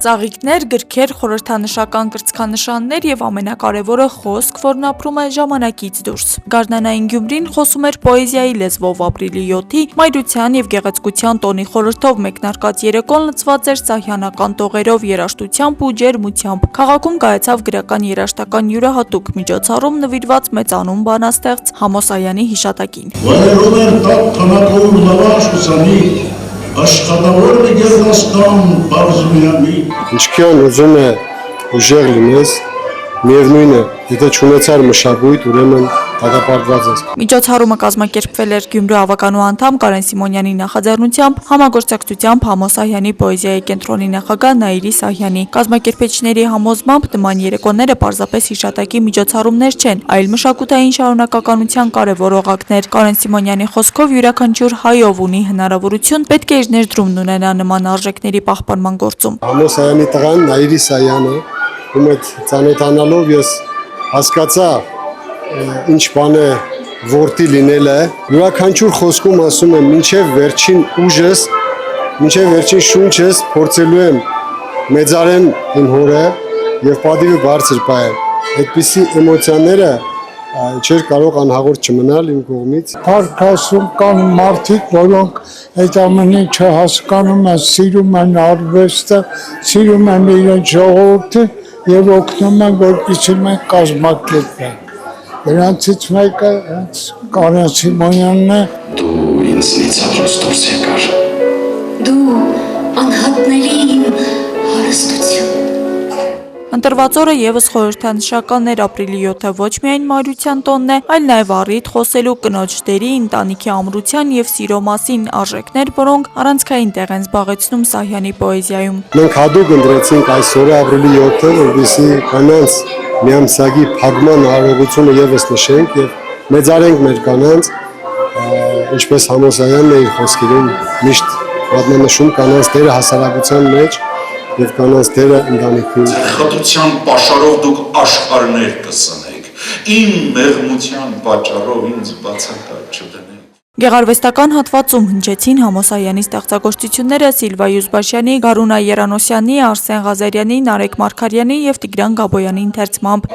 Ծաղիկներ, գրքեր, խորհրդանշական կրծքանշաններ եւ ամենակարևորը խոսք, որն ապրում է ժամանակից դուրս։ Գարնանային Գյումրին խոսում էր պոեզիայի լեզվով ապրիլի 7-ի մայրության եւ գեղեցկության տոնի խորհրդով մեկնարկած երեկոն լցված էր սահյանական տողերով, երաժշտությամբ ու ջերմությամբ։ Քաղաքում կայացավ գրական երաժշտական յուրահատուկ միջոցառում նվիրված մեծանուն բանաստեղծ Համոսայանի հիշատակին։ Աշխատավորը գերդաստան Բարզումյանի Ինչքան ուզում է ուժեղ լինես, միևնույն է, եթե չունեցար մշակույթ, ուրեմն դատապարտված ես։ Միջոցառումը կազմակերպվել էր Գյումրու ավականու անդամ Կարեն Սիմոնյանի նախաձեռնությամբ, համագործակցությամբ Համոսայանի պոեզիայի կենտրոնի նախագահ Նաիրի Սահյանի։ Կազմակերպիչների համոզմամբ նման երեկոները պարզապես հիշատակի միջոցառումներ չեն, այլ մշակութային շարունակականության կարևոր օղակներ։ Կարեն Սիմոնյանի խոսքով յուրաքանչյուր հայով ունի հնարավորություն, պետք է իր ներդրումն ունենա նման արժեքների պահպանման գործում։ Համոսայանի տղան Նաիրի Սահյանը, ում հետ ծանոթանալով ես հասկացա ինչ բան է որդի լինելը, յուրաքանչյուր խոսքում ասում եմ մինչև վերջին ուժս, մինչև վերջին շունչս փորձելու եմ մեծարեմ իմ հորը եւ պատիվը բարձր պահել։ Այդպիսի էմոցիաները չէր կարող անհաղորդ չմնալ իմ կողմից։ Քարքասում կան մարդիկ, որոնք այդ ամեն ինչը հասկանում են, սիրում են արվեստը, սիրում են իրենց ժողովուրդը եւ օգնում են, որպեսզի մենք կազմակերպենք։ Նրանցից մեկը Կարեն Սիմոնյանն է։ Դու ինձնից հարուստ դուրս եկար։ Դու անհատների իմ հարստություն։ Ընտրված օրը եւս խորհրդանշական էր ապրիլի 7-ը ոչ միայն մայրության տոնն է, այլ նաեւ առիթ խոսելու կնոջ դերի, ընտանիքի ամրության եւ սիրո մասին արժեքներ, որոնք առանցքային տեղ են զբաղեցնում Սահյանի պոեզիայում։ Մենք հատուկ ընտրեցինք այս օրը ապրիլի 7-ը, որպեսզի կանանց միամսագի փակման արարողությունը եւս նշենք եւ մեծարենք մեր կանանց, ինչպես Համոսայանն է իր խոսքերում միշտ մատնանշում կանանց դերը հասարակության մեջ եւ կանանց դերը ընտանիքում։ Խտության պաշարով դուք աշխարհներ կսնեք։ Իմ մեղմության պատճառով ինձ բացակայ չդնեք։ Գեղարվեստական հատվածում հնչեցին Համոսայանի ստեղծագործությունները Սիլվա Յուզբաշյանի, Գարունա Երանոսյանի, Արսեն Ղազարյանի, Նարեկ Մարգարյանի եւ Տիգրան Գաբոյանի ընթերցմամբ։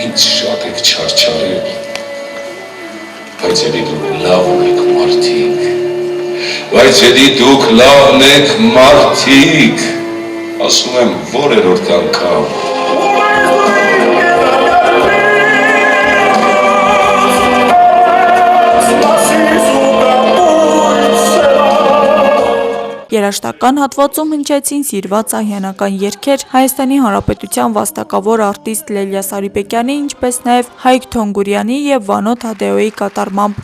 Ինձ շատ եք չարչարել, բայց ելի դուք լավն եք մարդիկ, բայց ելի դուք լավն եք մարդիկ, ասում եմ որերորդ անգամ։ Երաժշտական հատվածում հնչեցին սիրված սահյանական երգեր Հայաստանի Հանրապետության վաստակավոր արտիստ Լելիա Սարիբեկյանի, ինչպես նաև Հայկ Թոնգուրյանի եւ Վանո Թադեոյի կատարմամբ։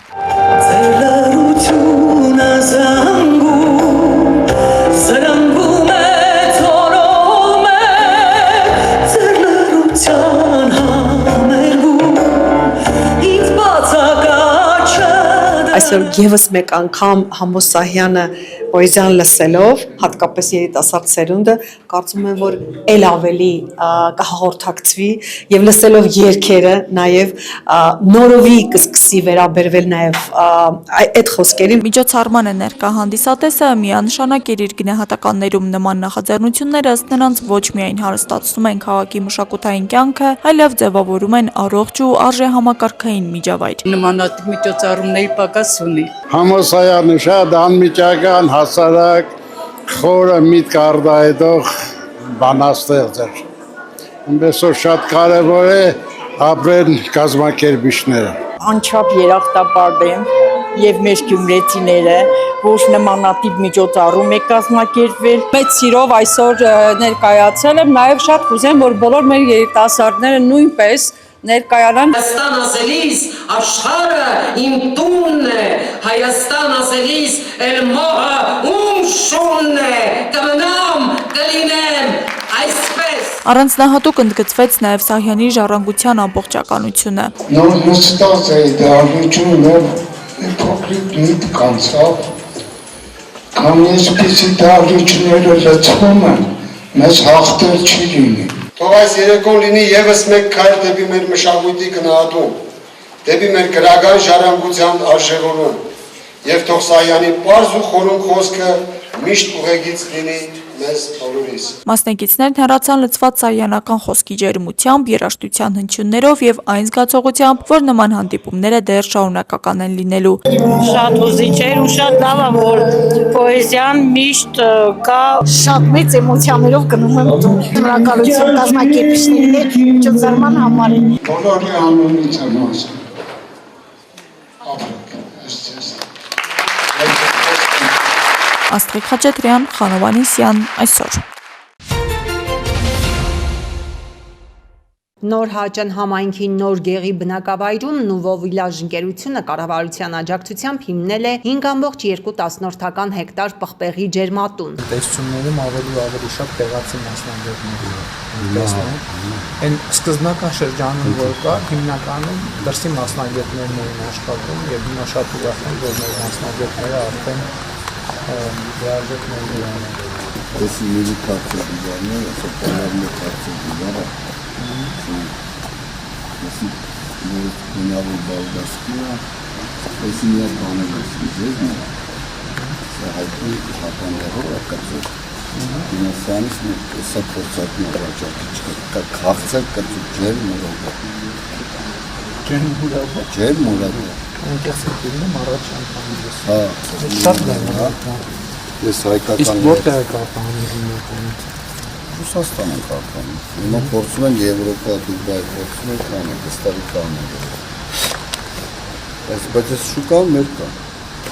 Այսօր եւս մեկ անգամ Համոսայանը պոեզիան լսելով, հատկապես երիտասարդ սերունդը, կարծում եմ, որ ել ավելի կհաղորդակցվի եւ լսելով երգերը նաեւ նորովի կսկսի վերաբերվել նաեւ այդ խոսքերին։ Միջոցառմանը ներկա հանդիսատեսը միանշանակ էր իր գնահատականներում նման նախաձեռնությունները ըստ նրանց ոչ միայն հարստացնում են քաղաքի մշակութային կյանքը, այլև ձևավորում են առողջ ու արժեհամակարգային միջավայր։ Նմանատիպ միջոցառումների պակաս ունի։ Համոսայանը շատ անմիջական հասարակ խորը միտք արտահայտող բանաստեղծ էր։ Այնպես որ շատ կարևոր է ապրել կազմակերպիչները։ Անչափ երախտապարտ եմ եւ մեր գյումրեցիները, որ նմանատիպ միջոցառում է կազմակերպվել։ Մեծ սիրով այսօր ներկայացել եմ, նաեւ շատ կուզեմ, որ բոլոր մեր երիտասարդները նույնպես ներկայանան։ Հայաստան ասելիս աշխարհը իմ տունն է, Հայաստան ասելիս էլ մոհը ում շունն է, կմնամ, կլինեմ, այսպես։ Առանձնահատուկ ընդգծվեց նաև Սահյանի ժառանգության ամբողջականությունը։ Նոր նստած է դահլիճում, փոքրիկ միտք անցավ, կամ այսպիսի դահլիճները լցվում են, մեզ հաղթել չի լինի։ Թող այս երեկոն լինի եւս մեկ քայլ դեպի մեր մշակույթի գնահատում, դեպի մեր գրական ժառանգության արժևորում, եւ թող Սահյանի պարզ ու խորուն խոսքը միշտ ուղեգից լինի մեզ բոլորիս։ Մասնակիցներն հեռացան լցված սահյանական խոսքի ջերմությամբ, երաժշտության հնչյուններով եւ այն զգացողությամբ, որ նման հանդիպումները դեռ շարունակական են լինելու։ Շատ հուզիչ էր ու շատ լավ է, որ պոեզիան միշտ կա։ Շատ մեծ էմոցիաներով գնում եմ տուն։ Շնորհակալություն կազմակերպիչներին միջոցառման համար։ Բոլորի անունից եմ ասում։ Աստղիկ Խաչատրյան, Խանով Անիսյան, այսօր։ Նոր Հաճան համայնքի Նոր Գեղի բնակավայրում Նուվո Վիլաժ ընկերությունը կառավարության աջակցությամբ հիմնել է 5.2 հեկտար պղպեղի ջերմատուն։ Տեսություններում ավելի շատ տեղացի մասնագետների են սկզբնական շրջանում որ կա հիմնականում դրսի մասնագետներն էին աշխատում եւ հիմա շատ ուրախ եմ որ մեր մասնագետները արդեն դիալոգներ են։ Ես մի քարտը դիալն է, սոպանարի քարտը դիալը։ Ես նույնավոր բաղդասկիա, ես միակ բաներ եմ հայտնի հականներով ակածով։ Դինասանից սա փորձակն առաջարկիչ կա քաղցակ կծու ջեր մուրավը։ Ընկերությունն եմ առաջ անգամ։ Հա, շատ լավ է։ ես հայկական։ Իսկ որտեղ է կապանը հիմնականում։ Ռուսաստան են կապանում։ Հիմա փորձում են Եվրոպա, Դուբայ, փորձում են կանել,ստարի կանել։ Բայց այս շուկան մեր կա։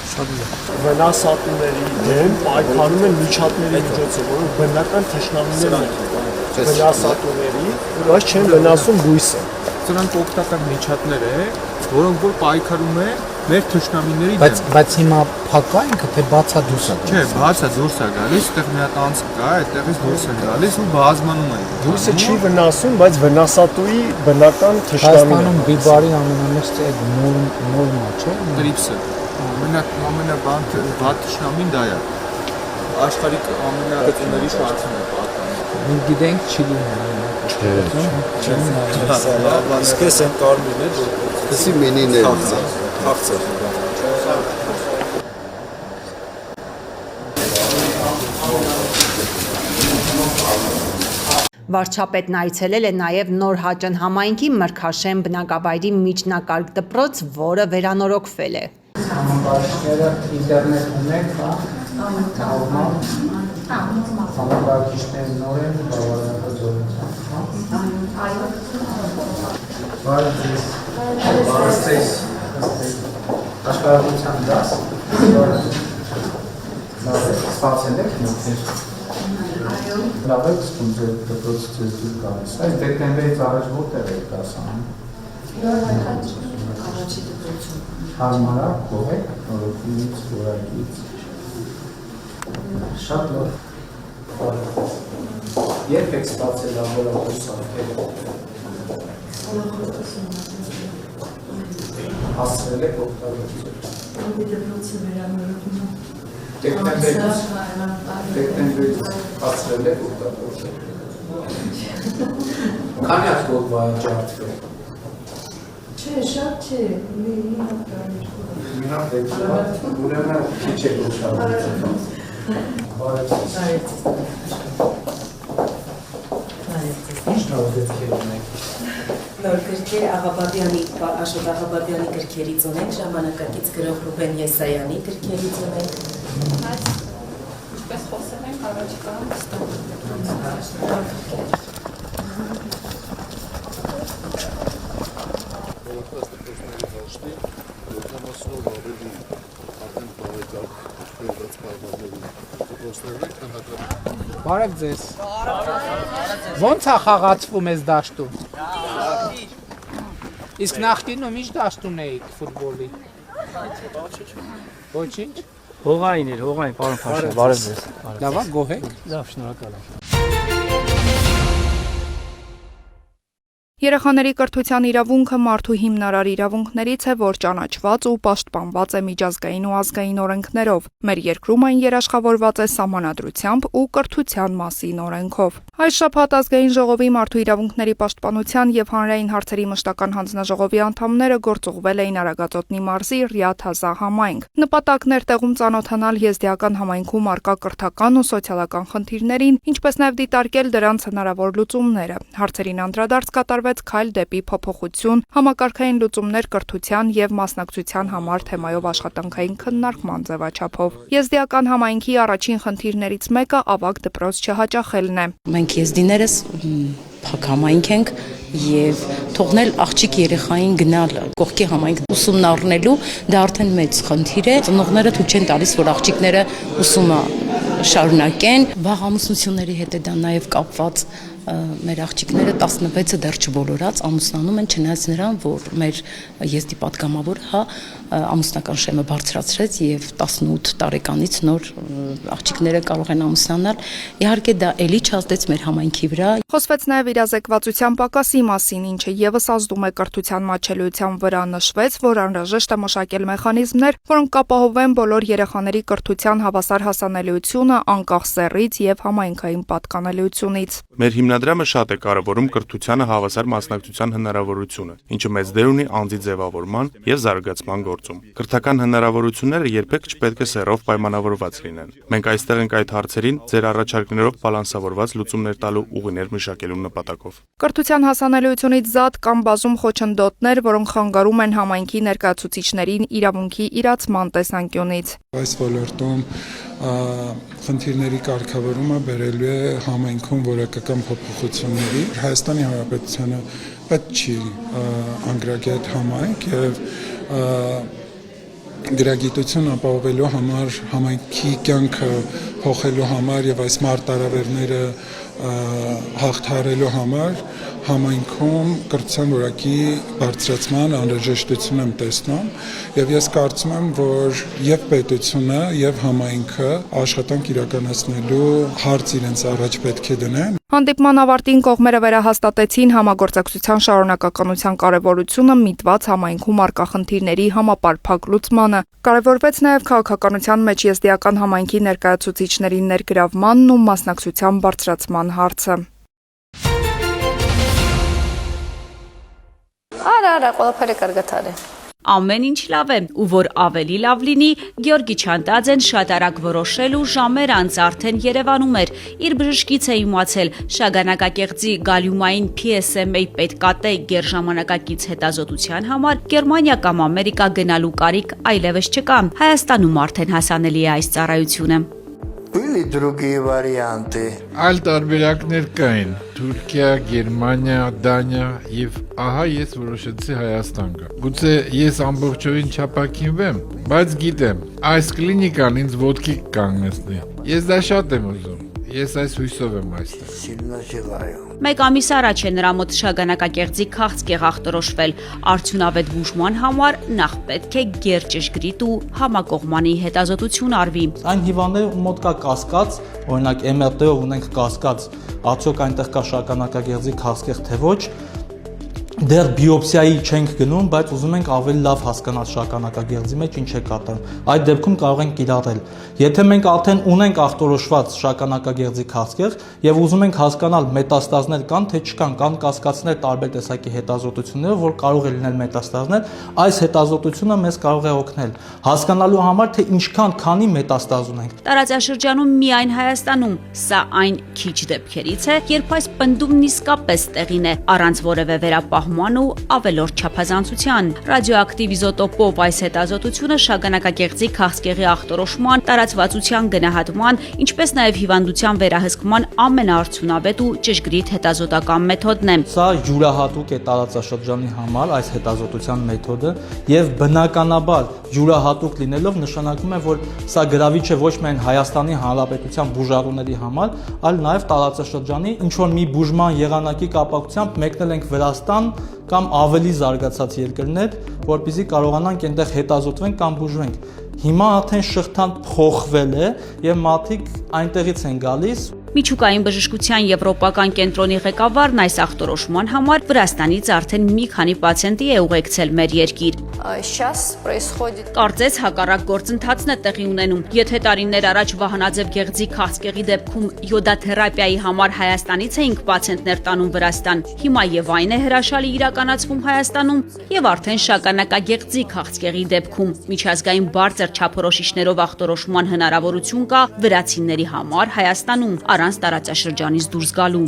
Շատ լավ։ Վնասատուների դեմ պայքարում են միջատների միջոցով, որոնք բնական թշնամիներ են վնասատուների, որ այս չեն վնասում բույսը։ Սրանք օգտակար միջատներ է, որոնք որ պայքարում է մեր թշնամիների դեմ։ Բայց հիմա փակա ինքը թե բացա դուրս է գալիս։ Չէ, բացա դուրս է գալիս, այդտեղ մի հատ անցք կա, այդտեղից դուրս է գալիս ու բազմանում է։ Բույսը չի վնասում, բայց վնասատուի բնական թշնամին է։ Հայաստանում բիբարի ամենամեծ այդ նորմա չէ։ Տրիպսը։ Ամենաբան վատ թշնամին դա է։ Աշխարհի ամենագծների շարքն է պատկանում։ Մենք գիտենք չի լինի։ Իսկ ես եմ կարմիրն է, Դասի մենիներ։ քաղցր։ Վարչապետն այցելել է նաև Նոր Հաճան համայնքի Մրգաշեն բնակավայրի միջնակարգ դպրոց, որը վերանորոգվել է։ Համակարգիչները ինտերնետ ունեն, հա։ Համակարգիչները նոր են, բավարարական զորություն, հա։ Բարեձեզ։ Աշխարհության դաս։ Սպասել եք նույնիսկ։ Լավ է զգում ձեր դպրոցը ձեզ դուր գալիս։ Այս դեկտեմբերից առաջ որտեղ եք դասանում։ Առաջի դպրոցում։ Հարմարա, գոհեք, նորոգումից, որակից։ Շատ լավ։ Երբ եք ստացել լաբորատոր սարքերը։ Հասցրել եք օգտագործել։ Դպրոցը վերանորոգում է։ Դեկտեմբերից հասցրել եք օգտագործել։ Քանի հատ գոտվա է ջարդվել։ Չէ, շատ չէ, մի հատ Մի հատ դեպքում ուրեմն քիչ է օգտագործել։ Ինչ նոր դեպքեր ունեք։ նոր գրքեր Աղաբաբյանի, Աշոտ Աղաբաբյանի գրքերից ունենք, ժամանակակից գրող Ռուբեն Եսայանի գրքերից ունենք։ Ինչպես խոսել ենք առաջիկայում Բարև ձեզ։ Ոնց է խաղացվում այս դաշտում։ Իսկ նախկինում ինչ դաշտում էիք ֆուտբոլի։ Ոչինչ։ Հողային էր, պարոն Փաշա, բարև ձեզ։ Լավ, գոհ եք։ Լավ, շնորհակալ եմ։ Երեխաների կրթության իրավունքը մարդու հիմնարար իրավունքներից է, որ ճանաչված ու պաշտպանված է միջազգային ու ազգային օրենքներով։ Մեր երկրում այն երաշխավորված է Սահմանադրությամբ ու Կրթության մասին օրենքով։ Այս շաբաթ Ազգային ժողովի մարդու իրավունքների պաշտպանության եւ հանրային հարցերի մշտական հանձնաժողովի անդամները գործուղվել էին Արագածոտնի մարզի Ռիաթազա համայնք։ Նպատակն էր տեղում ծանոթանալ եզդիական համայնքում առկա կրթական ու սոցիալական խնդիրներին, ինչպես նաեւ դիտարկել դրանց հնարավոր լուծումները։ Հարցերին անդրադարձ կատարվեց «Քայլ դեպի փոփոխություն» համակարգային լուծումներ կրթության եւ մասնակցության համար թեմայով աշխատանքային քննարկման ձևաչափով։ Եզդիական համայնքի առաջին խնդիրներից մեկը ավագ դպրոց չհաճախելն է։ Մենք եզդիներս փակ համայնք ենք եւ թողնել աղջիկ երեխային գնալ կողքի համայնք ուսումնառնելու դա արդեն մեծ խնդիր է։ Ծնողները թույլ չեն տալիս, որ աղջիկները ուսումը շարունակեն։ Վաղ ամուսնությունների հետ է դա նաեւ կապված։ Մեր աղջիկները 16-ը դեռ չբոլորած ամուսնանում են, չնայած նրան, որ մեր եզդի պատգամավորը ամուսնական շեմը բարձրացրեց եւ 18 տարեկանից նոր աղջիկները կարող են ամուսնանալ։ Իհարկե դա էլի չազդեց մեր համայնքի վրա։ Խոսվեց նաեւ իրազեկվածության պակասի մասին, ինչը եւս ազդում է կրթության մատչելիության վրա։ Նշվեց, որ անհրաժեշտ է մշակել մեխանիզմներ, որոնք կապահովեն բոլոր երեխաների կրթության հավասար հասանելիությունը անկախ սեռից եւ համայնքային պատկանելիությունից։ Մեր հիմնադրամը շատ է կարևորում կրթությանը հավասար մասնակցության հնարավորությունը, ինչը մեծ դեր ունի անձի ձևավորման եւ զարգացման գործում։ Կրթական հնարավորությունները երբեք չպետք է սեռով պայմանավորված լինեն։ Մենք այստեղ ենք այդ հարցերին ձեր առաջարկներով բալանսավորված լուծումներ տալու ուղիներ մշակելու նպատակով։ Կրթության հասանելիությունից զատ կան բազում խոչընդոտներ, որոնք խանգարում են համայնքի ներկայացուցիչներին իրավունքի իրացման տեսանկյունից։ Այս ոլորտում խնդիրների կարգավորումը բերելու է համայնքում որակական փոփոխությունների։ Հայաստանի Հանրապետությանը պետք չի անգրագետ համայնք եւ գրագիտություն ապահովելու համար, համայնքի կյանքը փոխելու համար եւ այս մարտահրավերները հաղթահարելու համար համայնքում կրթության որակի բարձրացման անհրաժեշտություն եմ տեսնում եւ ես կարծում եմ, որ եւ պետությունը եւ համայնքը աշխատանք իրականացնելու հարց իրենց առաջ պետք է դնեն։ Հանդիպման ավարտին կողմերը վերահաստատեցին համագործակցության շարունակականության կարևորությունը միտված համայնքում առկա խնդիրների համապարփակ լուծմանը։ Կարևորվեց նաև քաղաքականության մեջ եզդիական համայնքի ներկայացուցիչների ներգրավմանն ու մասնակցության բարձրացման հարցը։ Արա, ყველაფერი კარგად არის։ Ամեն ինչ լավ է, ու որ ավելի լավ լինի, Գյորգի Չանտաձեն շատ արագ որոշել ու ժամեր անց արդեն Երևանում էր։ Իր բժշկից է իմացել Շագանակակեղծի գալյումային PSMA պետկատե գերժամանակակից հետազոտության համար Գերմանիա կամ Ամերիկա գնալու կարիք այլևս չկա։ Հայաստանում արդեն հասանելի է այս ծառայությունը։ Были другие варианты. Այլ տարբերակներ կային՝ Թուրքիա, Գերմանիա, Դանիա եւ ահա ես որոշեցի Հայաստան գալ։ Գուցե ես ամբողջովին չապակինվեմ, բայց գիտեմ, այս կլինիկան ինձ ոտքի կանգնեցնի։ Ես դա շատ եմ ուզում։ Ես այս հույսով եմ այստեղ։ Сильно желаю. Մեկ ամիս առաջ է նրա մոտ Շագանակակեղծի քաղցկեղ ախտորոշվել։ Արդյունավետ բուժման համար նախ պետք է գերճշգրիտ ու համակողմանի հետազոտություն արվի։ Այն հիվանդների մոտ կա կասկած, օրինակ MRT-ով ունենք կասկած, արդյոք այնտեղ կա Շագանակակեղծի քաղցկեղ թե ոչ։ Դեռ բիոպսիայի չենք գնում, բայց ուզում ենք ավելի լավ հասկանալ շագանակակեղծի մեջ ինչ է կատարվում։ Այդ դեպքում կարող ենք կիրառել։ Եթե մենք արդեն ունենք ախտորոշված շագանակակեղծի քաղցկեղ եւ ուզում ենք հասկանալ մետաստազներ կան թե չկան, կան կասկածներ տարբեր տեսակի հետազոտություններով, որ կարող է լինել մետաստազներ, այս հետազոտությունը մեզ կարող է օգնել հասկանալու համար, թե ինչքան քանի մետաստազ ունենք։ Տարածաշրջանում միայն Հայաստանում սա այն քիչ դեպքերից է, երբ այս պնդումն իսկապես տեղին է, առանց որևէ վերապահման ու ավելորդ չափազանցության։ Ռադիոակտիվ իզոտոպով այս հետազոտությունը շագանակակեղծի քաղցկեղի ախտորոշման, տարածվածության գնահատման, ինչպես նաև հիվանդության վերահսկման ամենաարդյունավետ ու ճշգրիտ հետազոտական մեթոդն է։ Սա յուրահատուկ է տարածաշրջանի համար այս հետազոտության մեթոդը եւ բնականաբար յուրահատուկ լինելով նշանակում է, որ սա գրավիչ է ոչ միայն Հայաստանի Հանրապետության բուժառուների համար, այլ նաև տարածաշրջանի ինչ որ մի բուժման եղանակի կապակցությամբ մեկնել ենք Վրաստան կամ ավելի զարգացած երկրներ, որպեսզի կարողանանք այնտեղ հետազոտվենք կամ բուժվենք։ Հիմա արդեն շղթան փոխվել է եւ մարդիկ այնտեղից են գալիս Միջուկային բժշկության եվրոպական կենտրոնի ղեկավարն այս ախտորոշման համար Վրաստանից արդեն մի քանի պացիենտի է ուղեկցել մեր երկիր։ Կարծես հակառակ գործընթացն է տեղի ունենում։ Եթե տարիներ առաջ Վահանաձև գեղձի քաղցկեղի դեպքում յոդաթերապիայի համար Հայաստանից էինք պացիենտներ տանում Վրաստան, հիմա եւ այն է հրաշալի իրականացվում Հայաստանում եւ արդեն շագանակագեղձի քաղցկեղի դեպքում միջազգային բարձր չափորոշիչներով ախտորոշման հնարավորություն կա վրացիների համար Հայաստանում առանց տարածաշրջանից դուրս գալու։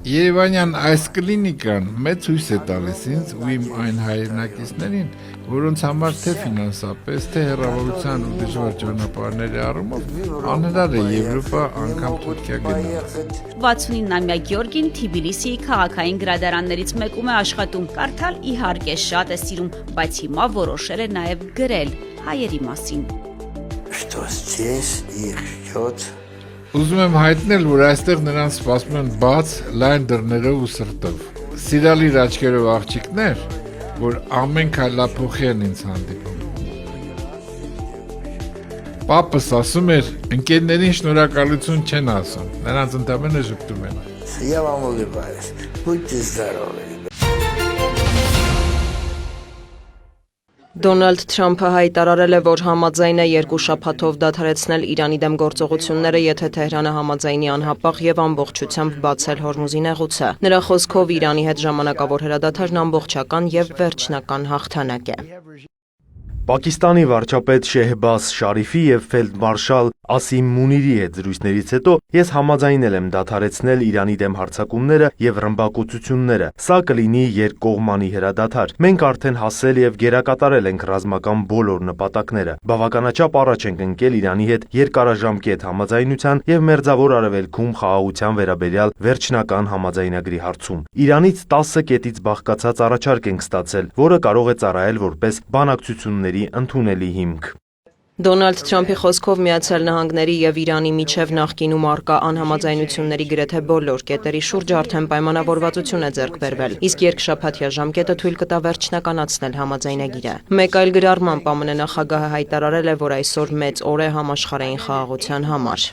Երևանյան այս կլինիկան մեծ հույս է տալիս ինձ ու իմ այն հայրենակիցներին, որոնց համար թե ֆինանսապես, թե հեռավորության ու դժվար ճանապարհների առումով անհնար է Եվրոպա, անգամ Թուրքիա գնալ։ 69-ամյա Գյորգին Թբիլիսիի քաղաքային գրադարաններից մեկում է աշխատում։ Կարդալ իհարկե շատ է սիրում, բայց հիմա որոշել է նաև գրել հայերի մասին։ Ուզում եմ հայտնել, որ այստեղ նրանց սպասում են բաց, լայն դռներով ու սրտով։ Սիրալիր աչքերով աղջիկներ, որ ամեն քայլափոխի են ինձ հանդիպում։ Պապս ասում էր, ընկերներին շնորհակալություն չեն ասում, նրանց ընդամենը ժպտում են։ Я вам улыбаюсь. Будьте здоровы. Դոնալդ Թրամփը հայտարարել է, որ համաձայն է 2 շաբաթով դադարեցնել Իրանի դեմ գործողությունները, եթե Թեհրանը համաձայնի անհապաղ եւ ամբողջությամբ բացել Հորմուզի նեղուցը։ Նրա խոսքով Իրանի հետ ժամանակավոր հրադադարն ամբողջական եւ վերջնական հաղթանակ է։ Պակիստանի վարչապետ Շեհբազ Շարիֆի եւ ֆելդմարշալ Ասիմ Մունիրի հետ զրույցներից հետո ես համաձայնել եմ դադարեցնել Իրանի դեմ հարձակումները եւ ռմբակոծությունները։ Սա կլինի երկկողմանի հրադադար։ Մենք արդեն հասել եւ գերակատարել ենք ռազմական բոլոր նպատակները։ Բավականաչափ առաջ ենք ընկել Իրանի հետ երկարաժամկետ համաձայնության եւ Մերձավոր Արևելքում խաղաղության վերաբերյալ վերջնական համաձայնագրի հարցում։ Իրանից 10 կետից բաղկացած առաջարկ ենք ստացել, որը կարող է ծառայել որպես բանակցությունների ընդունելի հիմք։ Դոնալդ Թրամփի խոսքով Միացյալ Նահանգների եւ Իրանի միջև նախկինում արկա անհամաձայնությունների գրեթե բոլոր կետերի շուրջ արդեն պայմանավորվածություն է ձեռք բերվել, իսկ երկշաբաթյա ժամկետը թույլ կտա վերջնականացնել համաձայնագիրը։ Մեկ այլ գրառմամբ ԱՄՆ նախագահը հայտարարել է, որ այսօր մեծ օր է համաշխարհային խաղաղության համար։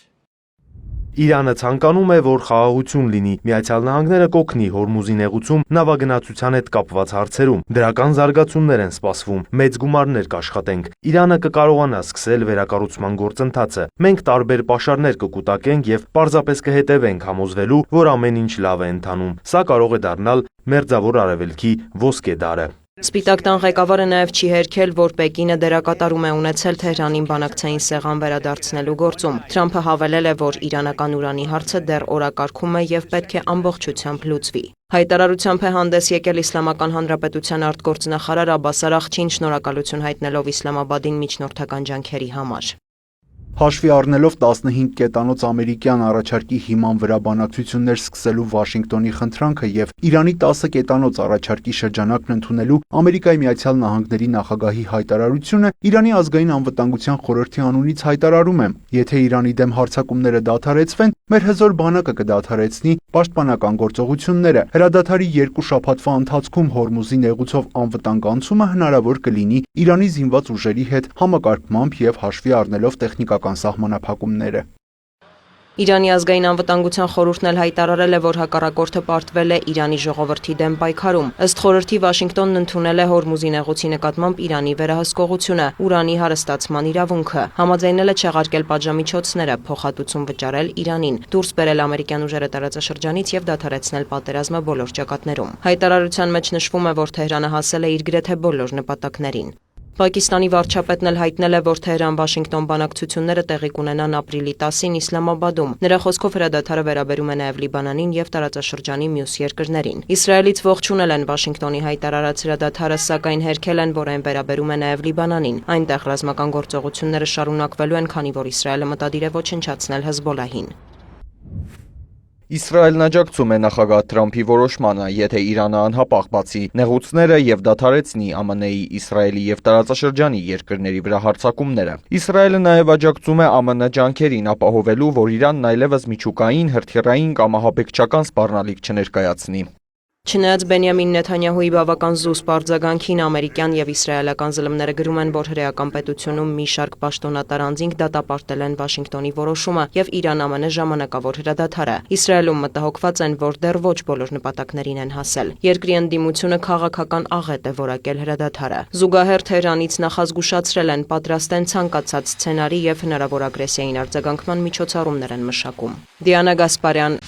Իրանը ցանկանում է, որ խաղաղություն լինի։ Միացյալ Նահանգները կօգնի Հորմուզի նեղուցում նավագնացության հետ կապված հարցերում։ Դրական զարգացումներ են սպասվում, մեծ գումարներ կաշխատենք։ Իրանը կկարողանա սկսել վերակառուցման գործընթացը։ Մենք տարբեր պաշարներ կկուտակենք եւ պարզապես կհետևենք համոզվելու, որ ամեն ինչ լավ է ընթանում։ Սա կարող է դառնալ Մերձավոր Արևելքի ոսկե դարը։ Սպիտակ տան ղեկավարը նաև չի հերքել, որ Պեկինը դերակատարում է ունեցել Թեհրանին բանակցային սեղան վերադարձնելու գործում։ Թրամփը հավելել է, որ իրանական ուրանի հարցը դեռ օրակարգում է եւ պետք է ամբողջությամբ լուծվի։ Հայտարարությամբ է հանդես եկել Իսլամական Հանրապետության արտգործնախարար Աբբաս Արաղչին, շնորհակալություն հայտնելով Իսլամաբադին միջնորդական ջանքերի համար։ Հաշվի առնելով 15 կետանոց ամերիկյան առաջարկի հիման վրա բանակցություններ սկսելու Վաշինգտոնի խնդրանքը եւ Իրանի 10 կետանոց առաջարկի շրջանակն ընդունելու Ամերիկայի Միացյալ Նահանգների նախագահի հայտարարությունը, Իրանի ազգային անվտանգության խորհրդի անունից հայտարարում եմ, եթե Իրանի դեմ հարձակումները դադարեցվեն, մեր հզոր բանակը կդադարեցնի պաշտպանական գործողությունները։ Հրադադարի 2 շաբաթվա ընթացքում Հորմուզի նեղուցով անվտանգ անցումը հնարավոր կլինի Իրանի զինված ուժերի հետ համակարգմամբ եւ հաշվի առնելով տեխնիկական սահմանափակումները։ Իրանի ազգային անվտանգության խորհուրդն էլ հայտարարել է, որ հակառակորդը պարտվել է Իրանի ժողովրդի դեմ պայքարում։ Ըստ խորհրդի Վաշինգտոնն ընդունել է Հորմուզի նեղուցի նկատմամբ Իրանի վերահսկողությունը, ուրանի հարստացման իրավունքը, համաձայնել է չեղարկել պատժամիջոցները, փոխհատուցում վճարել Իրանին, դուրս բերել ամերիկյան ուժերը տարածաշրջանից եւ դադարեցնել պատերազմը բոլոր ճակատներում։ Հայտարարության մեջ նշվում է, որ Թեհրանը հասել է իր գրեթե բոլոր նպատակներին։ Պակիստանի վարչապետն էլ հայտնել է, որ Թեհրան-Վաշինգտոն բանակցությունները տեղի կունենան ապրիլի 10-ին Իսլամաբադում։ Նրա խոսքով հրադադարը վերաբերում է նաև Լիբանանին եւ տարածաշրջանի մյուս երկրներին։ Իսրայելից ողջունել են Վաշինգտոնի հայտարարած հրադադարը, սակայն հերքել են, որ այն վերաբերում է նաև Լիբանանին։ Այնտեղ ռազմական գործողությունները շարունակվելու են, քանի որ Իսրայելը մտադիր է ոչնչացնել Հեզբոլահին։ Իսրայելն աջակցում է նախագահ Թրամփի որոշմանը, եթե Իրանը անհապաղ բացի նեղուցները եւ դադարեցնի ԱՄՆ-ի, Իսրայելի եւ տարածաշրջանի երկրների վրա հարձակումները։ Իսրայելը նաեւ աջակցում է ԱՄՆ ջանքերին ապահովելու, որ Իրանն այլևս միջուկային, հրթիռային կամ ահաբեկչական սպառնալիք չներկայացնի։ Չնայած Բենյամին Նեթանյահուի բավական զուսպ արձագանքին ամերիկյան եւ իսրայելական զլմները գրում են, որ հրեական պետությունում մի շարք պաշտոնատար անձինք դատապարտել են Վաշինգտոնի որոշումը եւ Իրան ԱՄՆ ժամանակավոր հրադադարը։ Իսրայելում մտահոգված են, որ դեռ ոչ բոլոր նպատակներին են հասել։ Երկրի ընդդիմությունը քաղաքական աղետ է որակել հրադադարը։ Զուգահեռ Թեհրանից նախազգուշացրել են, պատրաստ են ցանկացած սցենարի եւ հնարավոր ագրեսիային արձագանքման միջոցառումներ են մշակում։ Դիանա Գասպարյան։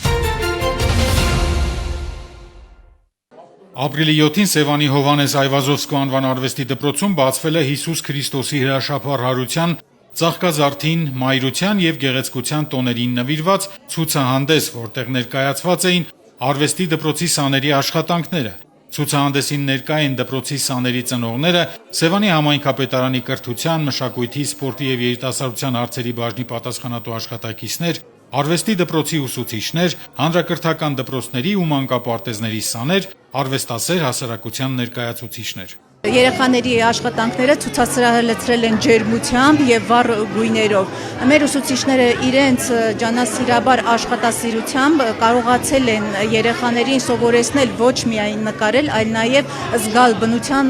Ապրիլի 7-ին Սևանի Հովհաննես Այվազովսկու անվան արվեստի դպրոցում բացվել է Հիսուս Քրիստոսի հրաշափառ հարության, ծաղկազարդին, մայրության եւ գեղեցկության տոներին նվիրված ցուցահանդես, որտեղ ներկայացված էին արվեստի դպրոցի սաների աշխատանքները։ Ցուցահանդեսին ներկա են դպրոցի սաների ծնողները, Սևանի համայնքապետարանի կրթության, մշակույթի, սպորտի եւ երիտասարդության հարցերի բաժնի պատասխանատու աշխատակիցներ, արվեստի դպրոցի ուսուցիչներ, հանրակրթական դպրոցների ու մանկապարտեզների սաներ, արվեստասեր հասարակության ներկայացուցիչներ։ Երեխաների աշխատանքները ցուցասրահեցրել են ջերմությամբ եւ վառ գույներով։ Մեր ուսուցիչները իրենց ջանասիրաբար աշխատասիրությամբ կարողացել են երեխաներին սովորեցնել ոչ միայն նկարել, այլ նաեւ զգալ բնության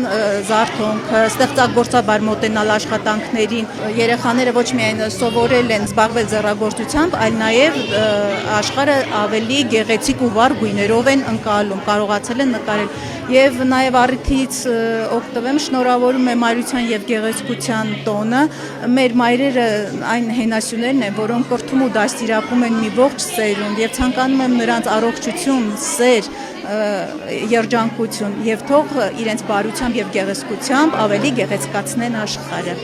զարթոնքը, ստեղծագործաբար մոտենալ աշխատանքներին։ Երեխաները ոչ միայն սովորել են զբաղվել ձեռագործությամբ, այլ նաեւ աշխարհը ավելի գեղեցիկ ու վառ գույներով են ընկալում, կարողացել են նկարել։ Եվ նաև առիթից օգտվեմ, շնորհավորում եմ մայրության եւ գեղեցկության տոնը։ Մեր մայրերը այն հենասյուներն են, որոնք կրթում ու դաստիարակում են մի ողջ սերունդ եւ ցանկանում եմ նրանց առողջություն, սեր, երջանկություն եւ թող իրենց բարությամբ եւ գեղեցկությամբ ավելի գեղեցկացնեն աշխարհը։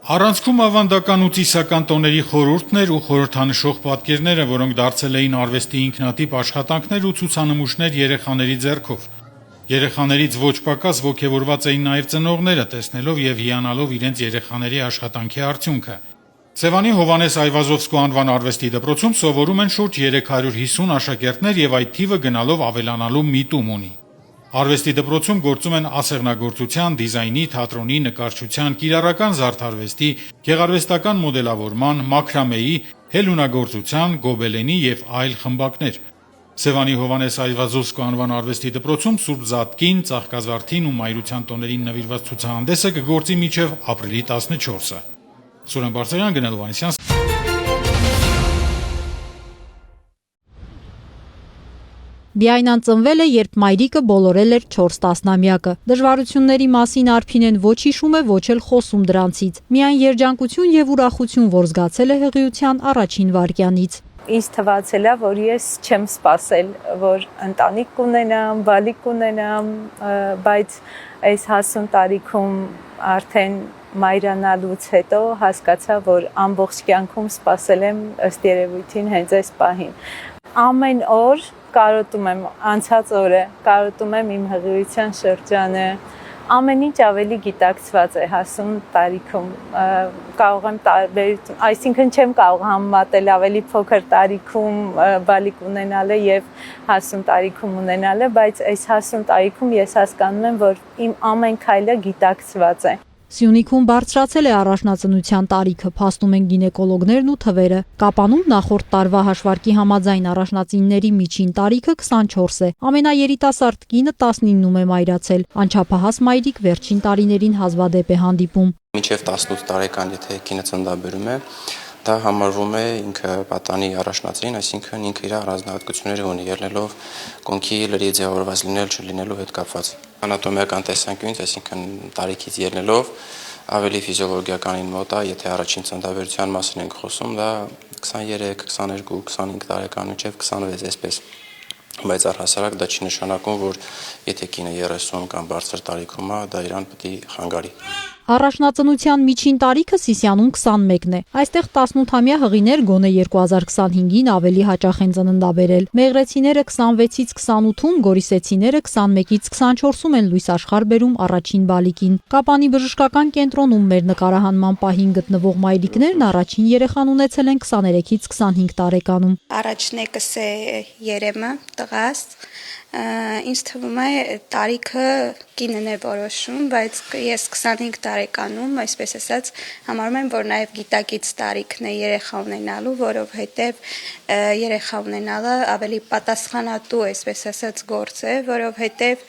Առանցքում ավանդական ու ծիսական տոների խորհուրդներ ու խորհրդանշող պատկերները, որոնք դարձել էին արվեստի ինքնատիպ աշխատանքներ ու ցուցանմուշներ երեխաների ձեռքով։ Երեխաներից ոչ պակաս ոգևորված էին նաև ծնողները, տեսնելով եւ հիանալով իրենց երեխաների աշխատանքի արդյունքը։ Սևանի Հովհաննես Այվազովսկու անվան արվեստի դպրոցում սովորում են շուրջ 350 աշակերտներ եւ այդ թիվը գնալով ավելանալու միտում ունի։ Արվեստի դպրոցում գործում են ասեղնագործության, դիզայնի, թատրոնի, նկարչության, կիրառական զարդարվեստի, գեղարվեստական մոդելավորման, մաքրամեի, հելունագործության, գոբելենի եւ այլ խմբակներ։ Սևանի Հովհաննես Այվազովսկու անվան արվեստի դպրոցում Սուրբ Զատկին, ծաղկազարդին ու մայրության տոներին նվիրված ցուցահանդեսը կգործի մինչև ապրիլի 14-ը։ Սուրեն Բարսեղյան, Գնել Հովհաննիսյան։ Բիայնան ծնվել է, երբ մայրիկը բոլորել էր 4 տասնամյակը։ Դժվարությունների մասին Արփինեն ոչ հիշում է, ոչ էլ խոսում դրանցից։ Միայն երջանկություն եւ ուրախություն, որ զգացել է հղիության առաջին վայրկյանից։ Ինձ թվացել է, որ ես չեմ սպասել, որ ընտանիք կունենամ, բալիկ կունենամ, բայց այս հասուն տարիքում արդեն մայրանալուց հետո հասկացա, որ ամբողջ կյանքում սպասել եմ ըստ երևույթին հենց այս պահին։ Ամեն օր կարոտում եմ անցած օրը, կարոտում եմ իմ հղիության շրջանը, ամեն ինչ ավելի գիտակցված է հասուն տարիքում, կարող եմ տարբերություն, այսինքն չեմ կարող համեմատել ավելի փոքր տարիքում բալիկ ունենալը եւ հասուն տարիքում ունենալը, բայց այս հասուն տարիքում ես հասկանում եմ, որ իմ ամեն քայլը գիտակցված է։ Սյունիքում բարձրացել է առաջնածնության տարիքը, փաստում են գինեկոլոգներն ու թվերը։ Կապանում նախորդ տարվա հաշվարկի համաձայն առաջնածինների միջին տարիքը 24 է։ Ամենաերիտասարդ կինը 19-ում է մայրացել։ Անչափահաս մայրիկ վերջին տարիներին հազվադեպ է հանդիպում։ Մինչև 18 տարեկան, եթե կինը ծննդաբերում է, դա համարվում է ինքը պատանի առաջնածին, այսինքն ինքը իր առանձնահատկությունները ունի, ելնելով կոնքի լրիվ ձևավորված լինել չլինելու հետ կապված։ Անատոմիական տեսանկյունից, այսինքն տարիքից ելնելով ավելի ֆիզիոլոգիականին մոտ է, եթե առաջին ծննդաբերության մասին ենք խոսում, դա 23, 22, 25 տարեկան մինչև 26 այսպես։ Բայց առհասարակ դա չի նշանակում, որ եթե կինը 30 կամ բարձր տարիքում է, դա իրան պետք է խանգարի։ Առաջնածնության միջին տարիքը Սիսիանում 21-ն է։ Այստեղ 18-ամյա հղիներ գոնե 2025-ին ավելի հաճախ են ծննդաբերել։ Մեղրեցիները 26-ից 28-ում, գորիսեցիները 21-ից 24-ում են լույս աշխարհ բերում առաջին բալիկին։ Կապանի բժշկական կենտրոնում մեր նկարահանման պահին գտնվող մայրիկներն առաջին երեխան ունեցել են 23-ից 25 տարեկանում։ Առաջնեկս է երեմը, տղաս, Ինձ թվում է տարիքը կինն է որոշում, բայց ես 25 տարեկանում, այսպես ասած, համարում եմ, որ նաև գիտակից տարիքն է երեխա ունենալու, որովհետև երեխա ունենալը ավելի պատասխանատու, այսպես ասած, գործ է, որովհետև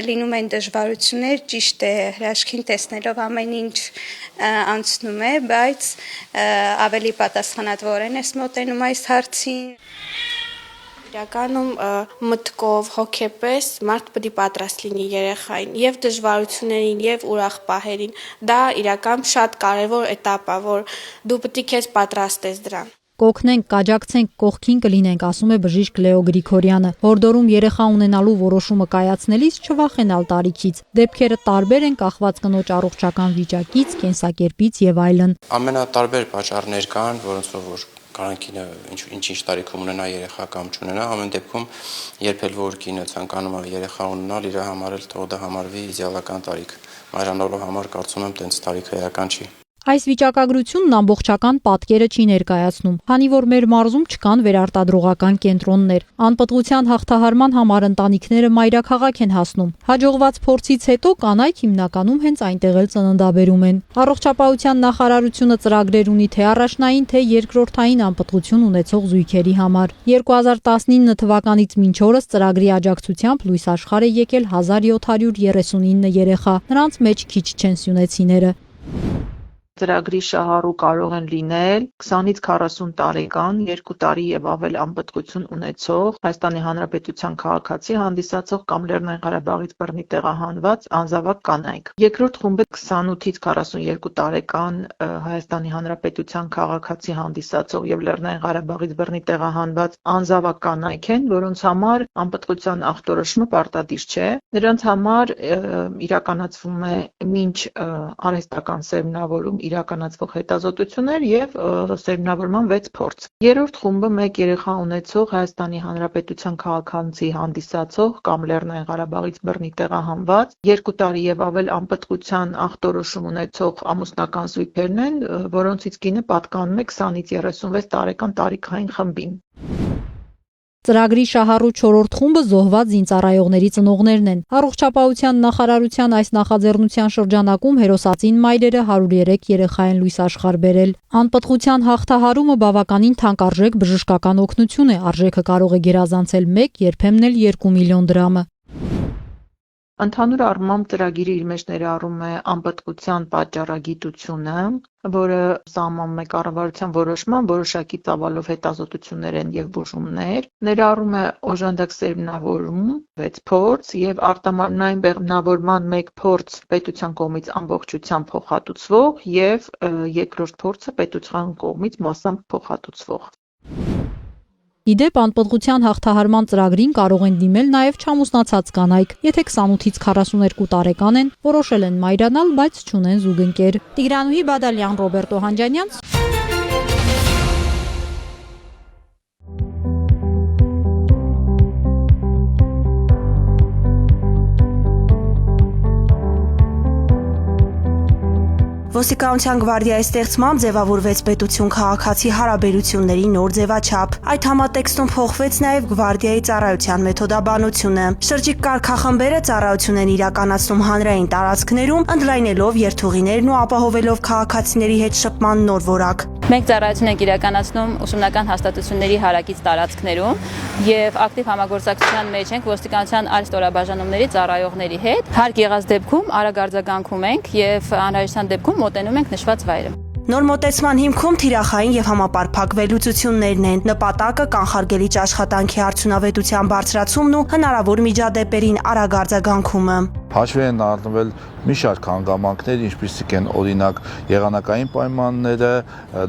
լինում են դժվարություններ, ճիշտ է, հրաշքին տեսնելով ամեն ինչ անցնում է, բայց ավելի պատասխանատվորեն ես մոտենում այս հարցին։ Իրականում մտքով, հոգեպես մարդ պետք է պատրաստ լինի երեխային եւ դժվարություններին եւ ուրախ պահերին։ Դա իրական շատ կարեւոր էտապ է, որ դու պետք է քեզ պատրաստես դրան։ Կօգնենք, կաջակցենք, կողքին կլինենք, ասում է բժիշկ Լեո Գրիգորյանը։ Հորդորում երեխա ունենալու որոշումը կայացնելիս չվախենալ տարիքից։ Դեպքերը տարբեր են, կախված կնոջ առողջական վիճակից, կենսակերպից եւ այլն։ Ամենատարբեր պատճառներ կան, որոնցով որ կարող կինը ինչ տարիքում ունենա երեխա կամ չունենա, ամեն դեպքում երբ էլ որ կինը ցանկանում է երեխա ունենալ, իր համար էլ թող դա համարվի իդեալական տարիք։ Մայրանալու համար կարծում եմ տենց տարիքը էական չի։ Այս վիճակագրությունն ամբողջական պատկերը չի ներկայացնում, քանի որ մեր մարզում չկան վերարտադրողական կենտրոններ։ Անպտղության հաղթահարման համար ընտանիքները մայրաքաղաք են հասնում։ Հաջողված փորձից հետո կանայք հիմնականում հենց այնտեղ էլ ծննդաբերում են։ Առողջապահության նախարարությունը ծրագրեր ունի թե առաջնային, թե երկրորդային անպտղություն ունեցող զույգերի համար։ 2019 թվականից մինչ օրս ծրագրի աջակցությամբ լույս աշխարհ է եկել 1739 երեխա։ Նրանց մեջ քիչ չեն սյունեցիները։ Ծրագրի շահառու կարող են լինել 20-ից 40 տարեկան, 2 տարի եւ ավել անպտղություն ունեցող, Հայաստանի Հանրապետության քաղաքացի հանդիսացող կամ Լեռնային Ղարաբաղից բռնի տեղահանված անզավակ կանայք։ Երկրորդ խումբը 28-ից 42 տարեկան Հայաստանի Հանրապետության քաղաքացի հանդիսացող եւ Լեռնային Ղարաբաղից բռնի տեղահանված անզավակ կանայք են, որոնց համար անպտղության ախտորոշումը պարտադիր չէ։ Նրանց համար իրականացվում է մինչ արհեստական սերմնավորում իրականացվող հետազոտություններ եւ սերմնավորման 6 փորձ։ Երրորդ խումբը 1 երեխա ունեցող Հայաստանի Հանրապետության քաղաքացի հանդիսացող կամ Լեռնային Ղարաբաղից բռնի տեղահանված 2 տարի եւ ավել անպտղության ախտորոշում ունեցող ամուսնական զույգերն են, որոնցից կինը պատկանում է 20-ից 36 տարեկան տարիքային խմբին։ Ծրագրի շահառու 4-րդ խումբը զոհված զինծառայողների ծնողներն են։ Առողջապահության նախարարության այս նախաձեռնության շրջանակում հերոսածին մայրերը 103 երեխա են լույս աշխարհ բերել։ Անպտղության հաղթահարումը բավականին թանկարժեք բժշկական օգնություն է, արժեքը կարող է գերազանցել 1, երբեմն էլ 2 միլիոն դրամը։ Ընդհանուր առմամբ ծրագիրը իր մեջ ներառում է անպտղության պատճառագիտությունը, որը սահմանում է կառավարության որոշման որոշակի ծավալով հետազոտություններ են եւ բուժումներ, ներառում է օժանդակ սերմնավորում 6 փորձ եւ արտամարմնային բեղմնավորման 1 փորձ պետության կողմից ամբողջությամբ փոխհատուցվող եւ երկրորդ փորձը պետության կողմից մասամբ փոխհատուցվող։ Իդեպ անպտղության հաղթահարման ծրագրին կարող են դիմել նաև չամուսնացած կանայք, եթե 28-ից 42 տարեկան են, որոշել են մայրանալ, բայց չունեն զուգընկեր։ Տիգրանուհի Բադալյան, Ռոբերտո Հանջանյան։ Ոստիկանության գվարդիայի ստեղծմամբ ձևավորվեց պետություն քաղաքացի հարաբերությունների նոր ձևաչափ։ Այդ համատեքստում փոխվեց նաև գվարդիայի ծառայության մեթոդաբանությունը։ Շրջիկ կարգախմբերը ծառայություն են իրականացնում հանրային տարածքներում, ընդլայնելով երթուղիներն ու ապահովելով քաղաքացիների հետ շփման նոր որակ։ Մենք ծառայություն ենք իրականացնում ուսումնական հաստատությունների հարակից տարածքներում եւ ակտիվ համագործակցության մեջ ենք ոստիկանության այլ ստորաբաժանումների ծառայողների հետ։ Հարկ եղած դեպքում արագ արձագանքում ենք եւ անհրաժեշտության դեպքում մոտենում ենք նշված վայրը։ Նոր մոտեցման հիմքում թիրախային եւ համապարփակ վերլուծություններն են։ Նպատակը կանխարգելիչ աշխատանքի արդյունավետության բարձրացումն ու հնարավոր միջադեպերին արագ արձագանքումը։ Հաշվի են առնվել մի շարք հանգամանքներ, ինչպիսիք են օրինակ եղանակային պայմանները,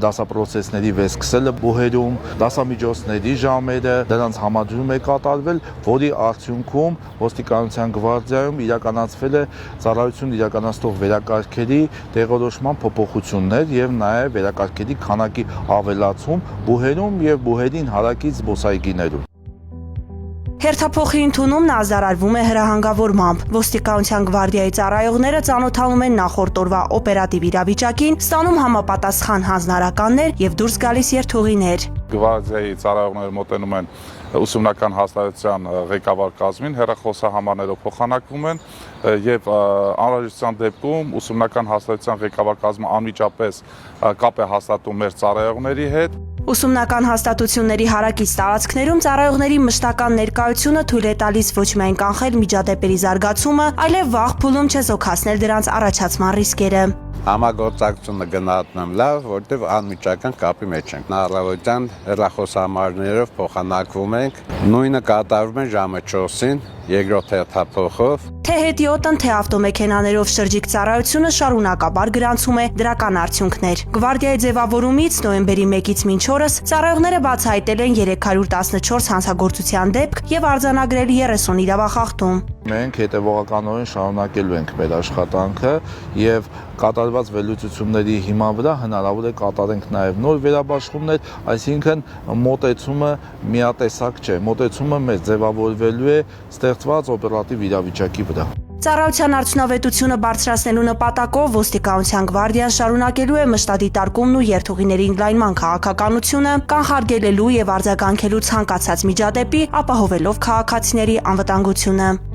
դասապրոցեսների վերսկսելը բուհերում, դասամիջոցների ժամերը, դրանց համադրում է կատարվել, որի արդյունքում ոստիկանության գվարդիայում իրականացվել է ծառայություն իրականացնող վերակարգերի տեղորոշման փոփոխություններ եւ նաեւ վերակարգերի քանակի ավելացում բուհերում եւ բուհերին հարակից զբոսայգիներում։ Հերթափոխի ընդունումն ազդարարվում է հրահանգավորմամբ։ Ոստիկանության գվարդիայի ծառայողները ծանոթանում են նախորդ օրվա օպերատիվ իրավիճակին, ստանում համապատասխան հանձնարարականներ եւ դուրս գալիս երթուղիներ։ Գվարդիայի ծառայողները մոտենում են ուսումնական հաստատության ղեկավար կազմին հեռախոսահամարներով փոխանակվում են եւ անհրաժեշտության դեպքում ուսումնական հաստատության ղեկավար կազմը անմիջապես կապ է հաստատում մեր ծառայողների հետ։ Ուսումնական հաստատությունների հարակից տարածքներում ծառայողների մշտական ներկայությունը թույլ է տալիս ոչ միայն կանխել միջադեպերի զարգացումը, այլև վաղ փուլում չեզոքացնել դրանց առաջացման ռիսկերը։ Համագործակցությունը գնահատում լավ, որտեղ անմիջական կապի մեջ ենք։ Հնարավորության հեռախոսահամարներով փոխանակվում ենք, նույնը կատարվում է ժամը 4-ին, երկրորդ հերթափոխով։ Թե հետիոտն, թե ավտոմեքենաներով շրջիկ ծառայությունը շարունակաբար գրանցում է դրական արդյունքներ։ Գվարդիայի ձևավորումից նոյեմբերի 1-ից մինչ օրս ծառայողները բացահայտել են 314 հանցագործության դեպք եւ արձանագրել 30 իրավախախտում։ Մենք հետևողականորեն շարունակելու ենք մեր աշխատանքը եւ կատարված վերլուծությունների հիման վրա հնարավոր է կատարենք նաեւ նոր վերաբաշխումներ, այսինքն մոտեցումը միատեսակ չէ, մոտեցումը մեծ ձևավորվելու է ստեղծված օպերատիվ իրավիճակի վրա։ Ծառայության արդյունավետությունը բարձրացնելու նպատակով ոստիկանության գվարդիան շարունակելու է մշտադիտարկումն ու երթուղիների ընդլայնման քաղաքականությունը, կանխարգելելու եւ արձագանքելու ցանկացած միջադեպի, ապահովելով քաղաքացիների անվտանգությունը։